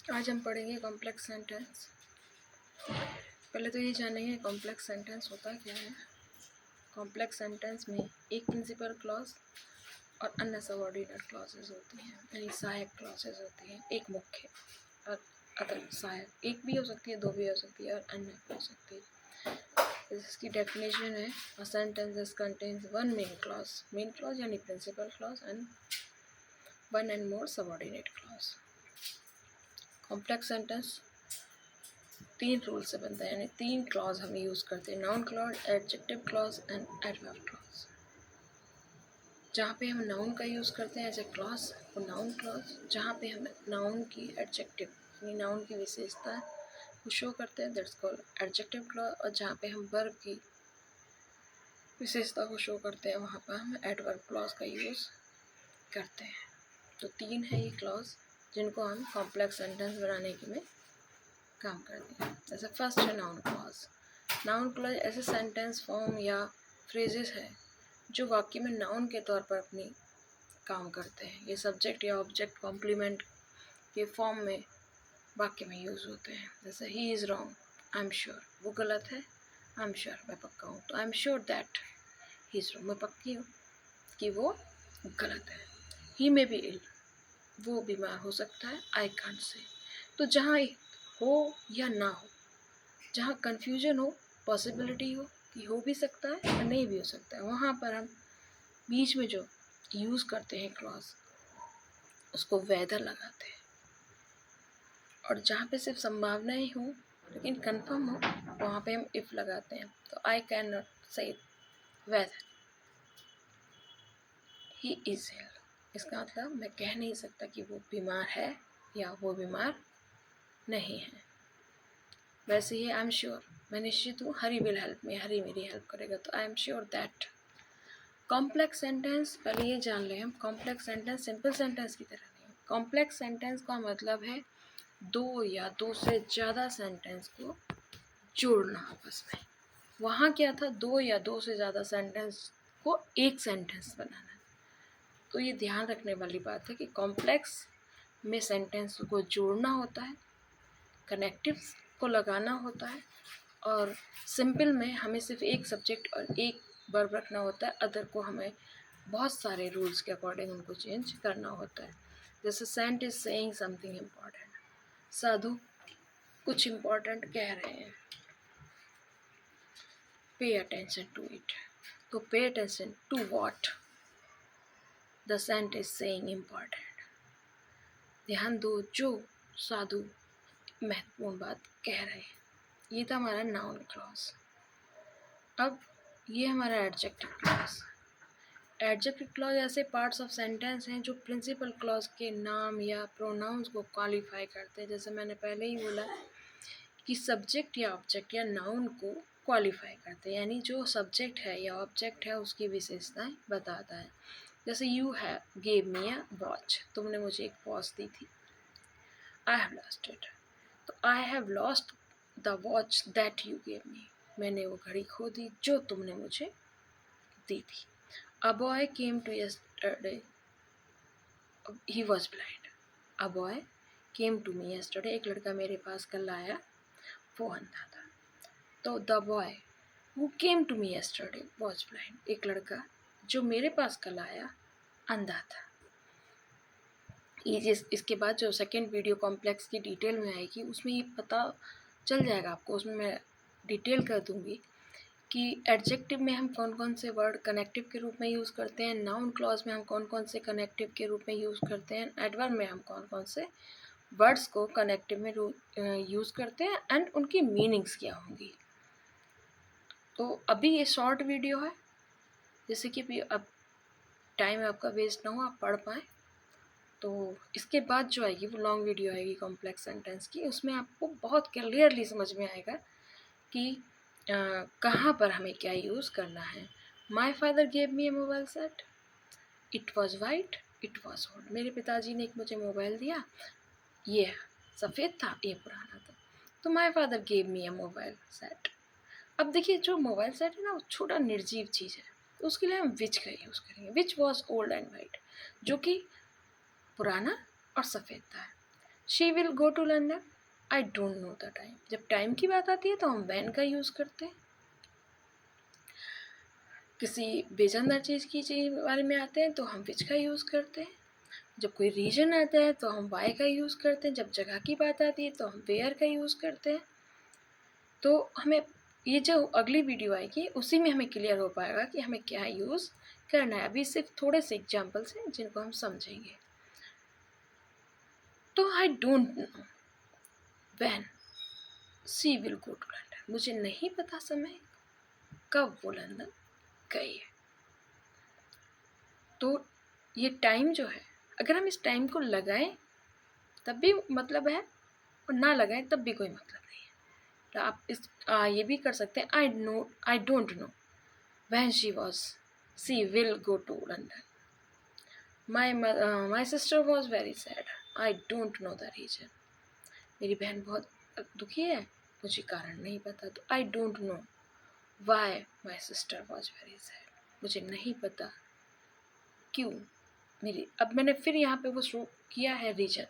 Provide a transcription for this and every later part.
आज हम पढ़ेंगे कॉम्प्लेक्स सेंटेंस। पहले तो ये जानेंगे कॉम्प्लेक्स सेंटेंस होता क्या है। कॉम्प्लेक्स सेंटेंस में एक प्रिंसिपल क्लॉज और अन्य सबऑर्डिनेट क्लॉजेज होती हैं, यानी सहायक क्लॉजेज होती हैं। एक मुख्य और अदर सहायक, एक भी हो सकती है, दो भी हो सकती है और अन्य भी हो सकती है। इसकी डेफिनेशन है, a sentence contains one main clause यानी principal clause and one and more subordinate clause. Complex sentence तीन रूल से बनता है, यानी तीन क्लॉज हम यूज़ करते हैं, noun clause, adjective clause and adverb clause. जहाँ पे हम नाउन का यूज़ करते हैं एज ए क्लॉज वो नाउन क्लॉज, जहाँ पे हम नाउन की एडजेक्टिव यानी नाउन की विशेषता को शो करते हैं दैट्स कॉल्ड एडजेक्टिव क्लॉज, और जहाँ पे हम वर्ब की विशेषता को शो करते हैं वहाँ पर हम एडवर्ब क्लॉज का यूज़ करते हैं। तो तीन है ये क्लॉज जिनको हम कॉम्प्लेक्स सेंटेंस बनाने के में काम करते हैं। जैसे फर्स्ट है नाउन क्लॉज। नाउन क्लॉज ऐसे सेंटेंस फॉर्म या फ्रेजेस है जो वाक्य में नाउन के तौर पर अपनी काम करते हैं। ये सब्जेक्ट या ऑब्जेक्ट कॉम्प्लीमेंट के फॉर्म में वाक्य में यूज़ होते हैं। जैसे he is wrong, I am sure, वो गलत है, आई एम श्योर, मैं पक्का हूँ, तो I am sure that he is wrong, मैं पक्की हूँ कि वो गलत है। ही मे बी इल, वो बीमार हो सकता है, आई कांट से। तो जहाँ हो या ना हो, जहाँ कन्फ्यूजन हो, पॉसिबिलिटी हो कि हो भी सकता है और नहीं भी हो सकता है, वहाँ पर हम बीच में जो यूज़ करते हैं क्लॉज उसको वेदर लगाते हैं। और जहाँ पे सिर्फ संभावनाएं हो लेकिन कंफर्म हो वहाँ पे हम इफ़ लगाते हैं। तो आई कैन नॉट से वेदर ही इज़ इल, इसका मतलब मैं कह नहीं सकता कि वो बीमार है या वो बीमार नहीं है। वैसे ही आई एम श्योर, मैं निश्चित हूँ, हरी विल हेल्प मी, हरी मेरी हेल्प करेगा, तो I am sure that. Complex sentence, पहले ये जान लें हम, कॉम्प्लेक्स सेंटेंस सिंपल सेंटेंस की तरह नहीं है। कॉम्प्लेक्स सेंटेंस का मतलब है दो या दो से ज़्यादा सेंटेंस को जोड़ना आपस में। वहाँ क्या था, दो या दो से ज़्यादा सेंटेंस को एक सेंटेंस बनाना। तो ये ध्यान रखने वाली बात है कि कॉम्प्लेक्स में सेंटेंस को जोड़ना होता है, कनेक्टिव्स को लगाना होता है, और सिंपल में हमें सिर्फ एक सब्जेक्ट और एक वर्ब रखना होता है, अदर को हमें बहुत सारे रूल्स के अकॉर्डिंग उनको चेंज करना होता है। जैसे saint is saying something important, साधु कुछ इम्पॉर्टेंट कह रहे हैं, पे अटेंशन टू इट, तो pay attention to what the saint is saying important, ध्यान दो जो साधु महत्वपूर्ण बात कह रहे हैं। ये था हमारा नाउन क्लॉज। अब ये हमारा एडजेक्टिव क्लॉज। एडजेक्टिव क्लॉज ऐसे पार्ट्स ऑफ सेंटेंस हैं जो प्रिंसिपल क्लॉज के नाम या प्रोनाउंस को क्वालिफाई करते हैं। जैसे मैंने पहले ही बोला कि सब्जेक्ट या ऑब्जेक्ट या नाउन को क्वालिफाई करते हैं, यानी जो सब्जेक्ट है या ऑब्जेक्ट है उसकी विशेषताएं बताता है। जैसे you have gave me a watch, तुमने मुझे एक वॉच दी थी। आई हैव लॉस्ट इट, तो I have lost the watch that you gave me, मैंने वो घड़ी खो दी जो तुमने मुझे दी थी। A boy came to yesterday. He was blind. A boy came to me yesterday. एक लड़का मेरे पास कल आया, वो अंधा था। तो the boy who came to me yesterday was blind. एक लड़का जो मेरे पास कल आया अंधा था। ये इसके बाद जो सेकेंड वीडियो कॉम्प्लेक्स की डिटेल में आएगी उसमें ये पता चल जाएगा आपको, उसमें मैं डिटेल कर दूँगी कि एडजेक्टिव में हम कौन कौन से वर्ड कनेक्टिव के रूप में यूज़ करते हैं, नाउन क्लॉज में हम कौन कौन से कनेक्टिव के रूप में यूज़ करते हैं, एडवर्ब में हम कौन कौन से वर्ड्स को कनेक्टिव में यूज़ करते हैं एंड उनकी मीनिंग्स क्या होंगी। तो अभी ये शॉर्ट वीडियो है, जैसे कि अभी अब टाइम आपका वेस्ट ना हो, आप पढ़ पाएँ। तो इसके बाद जो आएगी वो लॉन्ग वीडियो आएगी कॉम्प्लेक्स सेंटेंस की, उसमें आपको बहुत क्लियरली समझ में आएगा कि कहाँ पर हमें क्या यूज़ करना है। My father gave me A mobile set, it was white, it was old, मेरे पिताजी ने एक मुझे मोबाइल दिया, ये सफ़ेद था, ये पुराना था। तो my father gave me A mobile set. अब देखिए जो मोबाइल सेट है ना वो छोटा निर्जीव चीज़ है, तो उसके लिए हम विच का यूज़ करेंगे। Which was old and white, जो कि पुराना और सफ़ेद था। She will go to London, I don't know the time. जब टाइम की बात आती है तो हम वैन का यूज़ करते हैं। किसी बेजानदार चीज़ की चीज़ बारे में आते हैं तो हम विच का यूज़ करते हैं। जब कोई रीजन आता है तो हम वाई का यूज़ करते हैं। जब जगह की बात आती है तो हम वेयर का यूज़ करते हैं। तो हमें ये जो अगली वीडियो आएगी उसी में हमें क्लियर हो पाएगा कि हमें क्या यूज़ करना है। अभी सिर्फ थोड़े से एग्जाम्पल्स हैं जिनको हम समझेंगे। तो I don't know when she will go to London, मुझे नहीं पता समय कब वो लंदन गई है। तो ये टाइम जो है, अगर हम इस टाइम को लगाएं तब भी मतलब है और ना लगाएं तब भी कोई मतलब नहीं है। तो आप ये भी कर सकते हैं, I don't know when she will go to London. My sister was very sad, I don't know the reason. मेरी बहन बहुत दुखी है, मुझे कारण नहीं पता। तो I don't know why my sister was very sad, मुझे नहीं पता क्यों मेरी। अब मैंने फिर यहाँ पे वो शो किया है रीजन।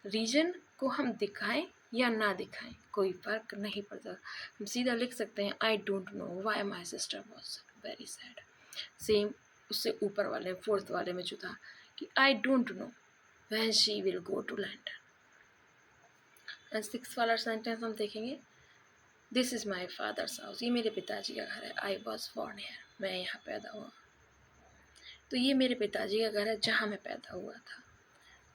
रीजन को हम दिखाएं या ना दिखाएं कोई फर्क नहीं पड़ता। हम सीधा लिख सकते हैं I don't know why my sister was very sad. Same उससे ऊपर वाले फोर्थ वाले में जो था कि I don't know when she will go to London. And six वाला सेंटेंस हम देखेंगे, this is my father's house, ये मेरे पिताजी का घर है। आई वॉज बॉर्न हियर, मैं यहाँ पैदा हुआ। तो ये मेरे पिताजी का घर है जहाँ मैं पैदा हुआ था।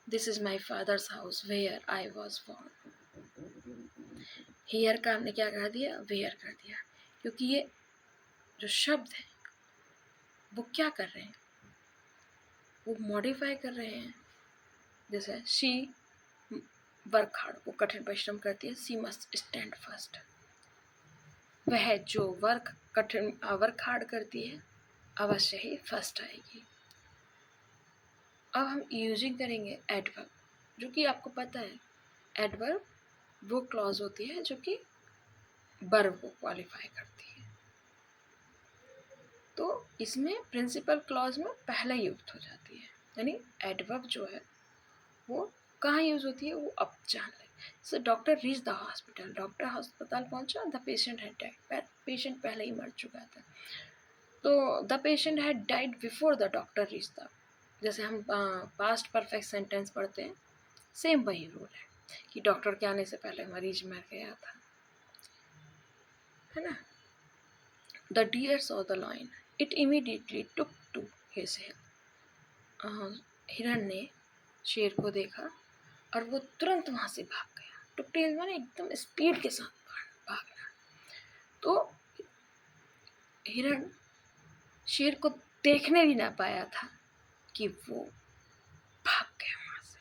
This is my father's house where I was born. Here का हमने क्या कर दिया, वेयर कर दिया, क्योंकि ये जो शब्द है वो क्या कर रहे हैं, वो मॉडिफाई कर रहे हैं। जैसे शी वर्क हार्ड, वो कठिन परिश्रम करती है। सी मस्ट स्टैंड फर्स्ट, वह जो वर्क हार्ड करती है अवश्य ही फर्स्ट आएगी। अब हम यूजिंग करेंगे एडवर्ब, जो कि आपको पता है एडवर्ब वो क्लॉज होती है जो कि वर्ब को क्वालिफाई करती है। तो इसमें प्रिंसिपल क्लॉज में पहला युक्त हो जाती है, यानी एडवर्ब जो है वो कहाँ यूज होती है वो अब जान लें। So doctor reach the hospital, doctor अस्पताल पहुंचा। The patient had died, patient पहले ही मर चुका था। तो the patient had died before the doctor reach the, जैसे हम पास्ट परफेक्ट सेंटेंस पढ़ते हैं सेम वही रूल है कि डॉक्टर के आने से पहले मरीज मर गया था, है ना। The deer saw the lion, it immediately took to his help, हिरण ने शेर को देखा और वो तुरंत वहाँ से भाग गया। टुक टू हिज माने एकदम स्पीड के साथ भागना। तो हिरण शेर को देखने भी ना पाया था कि वो भाग गया वहाँ से।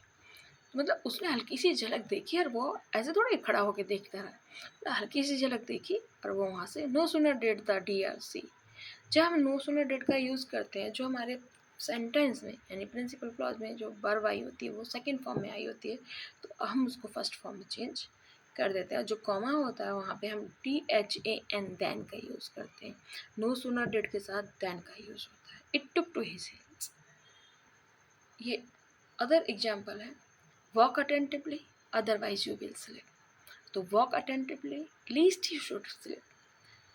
मतलब उसने हल्की सी झलक देखी और वो ऐसे थोड़ा ही खड़ा होकर देखता रहा, मतलब हल्की सी झलक देखी और वो वहाँ से। No sooner did the deer see, जब हम नो सूनर डिड का यूज़ करते हैं जो हमारे सेंटेंस में यानी प्रिंसिपल क्लॉज में जो वर्ब आई होती है वो सेकंड फॉर्म में आई होती है, तो हम उसको फर्स्ट फॉर्म में चेंज कर देते हैं। जो कॉमा होता है वहाँ पे हम THAN दैन का यूज़ करते हैं। नो सूनर डिड के साथ दैन का यूज़ होता है। It took to his heels. ये अदर एग्जाम्पल है, walk attentively otherwise you will slip. तो walk attentively lest you should slip,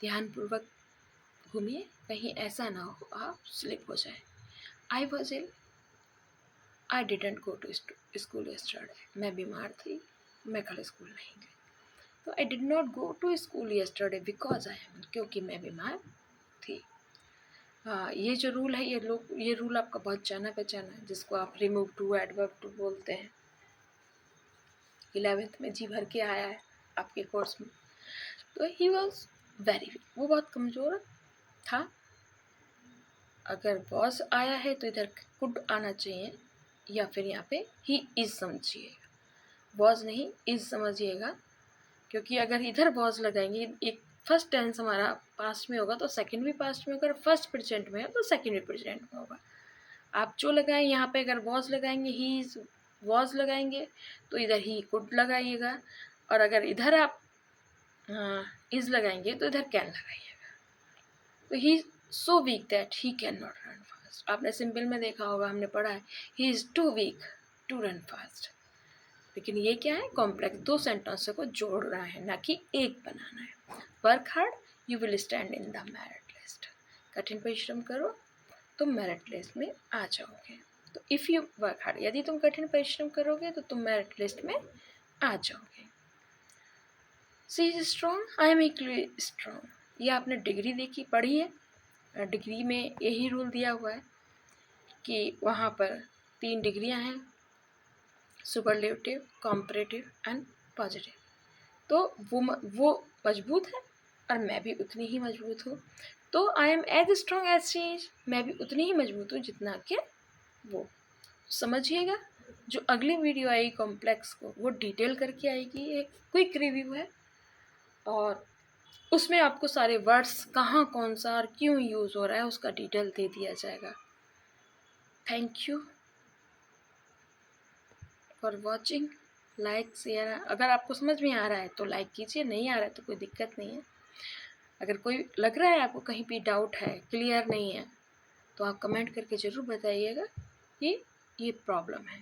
ध्यानपूर्वक घूमिए कहीं ऐसा ना हो आप स्लिप हो जाए। I was ill, I didn't go to school yesterday, मैं बीमार थी, मैं कल स्कूल नहीं गई। तो I did not go to school yesterday because I am, क्योंकि मैं बीमार थी। ये जो रूल है ये रूल आपका बहुत जाना पहचाना है, जिसको आप रिमूव टू एडवर्ब टू बोलते हैं। 11th में जी भर के आया है आपके कोर्स में। तो ही वॉज वेरी वीक, वो बहुत कमज़ोर था। अगर वॉज आया है तो इधर कुड आना चाहिए या फिर यहाँ पे ही इज़ समझिएगा, वॉज नहीं इज़ समझिएगा, क्योंकि अगर इधर वॉज लगाएंगे, एक फर्स्ट टेंस हमारा पास्ट में होगा तो सेकंड भी पास्ट में होगा, अगर फर्स्ट प्रेजेंट में है तो सेकंड भी प्रेजेंट में होगा। आप जो लगाएं यहाँ पे अगर वॉज लगाएंगे ही इज़ वॉज लगाएंगे तो इधर ही कुड लगाइएगा, और अगर इधर आप इज़ लगाएंगे तो इधर कैन लगाइएगा। तो he so weak that he can not run fast. आपने सिंपल में देखा होगा, हमने पढ़ा है he is too weak to run fast. लेकिन ये क्या है, कॉम्प्लेक्स, दो सेंटेंसों को जोड़ रहा है, ना कि एक बनाना है। Work hard, you will stand in the merit list. कठिन परिश्रम करो, तुम मेरिट लिस्ट में आ जाओगे। तो इफ़ यू वर्क हार्ड, यदि तुम कठिन परिश्रम करोगे तो तुम मेरिट लिस्ट में आ जाओगे। She is strong, I am equally strong, ये आपने डिग्री देखी, पढ़ी है। डिग्री में यही रूल दिया हुआ है कि वहाँ पर 3 डिग्रियाँ हैं, सुपरलेटिव, कॉम्परेटिव एंड पॉजिटिव। तो वो मजबूत है और मैं भी उतनी ही मजबूत हूँ। तो I am as strong as she is, मैं भी उतनी ही मजबूत हूँ जितना कि वो। समझिएगा, जो अगली वीडियो आएगी कॉम्प्लेक्स को, वो डिटेल करके आएगी, एक क्विक रिव्यू है और उसमें आपको सारे वर्ड्स कहाँ कौन सा और क्यों यूज़ हो रहा है उसका डिटेल दे दिया जाएगा। Thank you for watching. Like share, अगर आपको समझ में आ रहा है तो लाइक कीजिए, नहीं आ रहा है तो कोई दिक्कत नहीं है। अगर कोई लग रहा है आपको कहीं भी डाउट है, क्लियर नहीं है, तो आप कमेंट करके ज़रूर बताइएगा कि ये प्रॉब्लम है।